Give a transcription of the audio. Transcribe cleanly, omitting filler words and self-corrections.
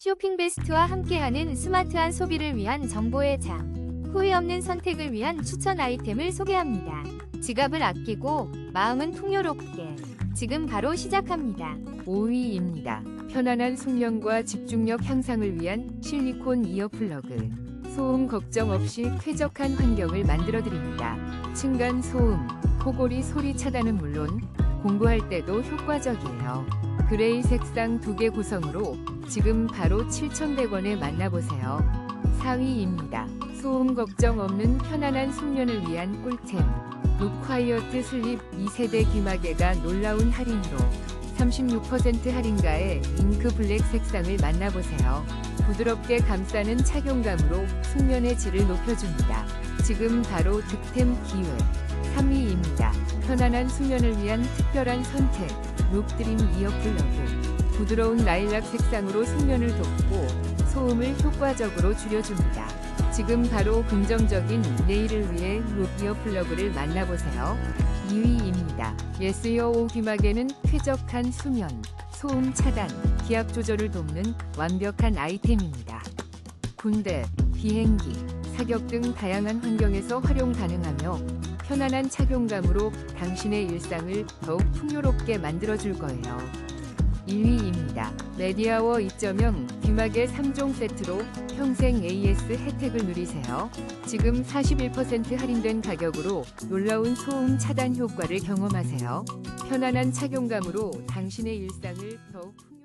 쇼핑베스트와 함께하는 스마트한 소비를 위한 정보의 장. 후회 없는 선택을 위한 추천 아이템을 소개합니다. 지갑을 아끼고 마음은 풍요롭게. 지금 바로 시작합니다. 5위입니다. 편안한 숙면과 집중력 향상을 위한 실리콘 이어플러그. 소음 걱정 없이 쾌적한 환경을 만들어드립니다. 층간 소음, 코골이 소리 차단은 물론 공부할 때도 효과적이에요. 그레이 색상 2개 구성으로 지금 바로 7,100원에 만나보세요. 4위입니다. 소음 걱정 없는 편안한 숙면을 위한 꿀템. 룩콰이어트 슬립 2세대 귀마개가 놀라운 할인으로 36% 할인가에 잉크 블랙 색상을 만나보세요. 부드럽게 감싸는 착용감으로 숙면의 질을 높여줍니다. 지금 바로 득템 기회. 3위입니다. 편안한 수면을 위한 특별한 선택. 룩드림 이어플러그. 부드러운 라일락 색상으로 숙면을 돕고 소음을 효과적으로 줄여줍니다. 지금 바로 긍정적인 내일을 위해 룩 이어플러그를 만나보세요. 2위입니다. 예스이어 귀마개는 쾌적한 수면, 소음 차단, 기압 조절을 돕는 완벽한 아이템입니다. 군대, 비행기, 사격 등 다양한 환경에서 활용 가능하며 편안한 착용감으로 당신의 일상을 더욱 풍요롭게 만들어줄 거예요. 1위입니다. 레디아워 2.0 귀마개 3종 세트로 평생 AS 혜택을 누리세요. 지금 41% 할인된 가격으로 놀라운 소음 차단 효과를 경험하세요. 편안한 착용감으로 당신의 일상을 더욱 풍요롭게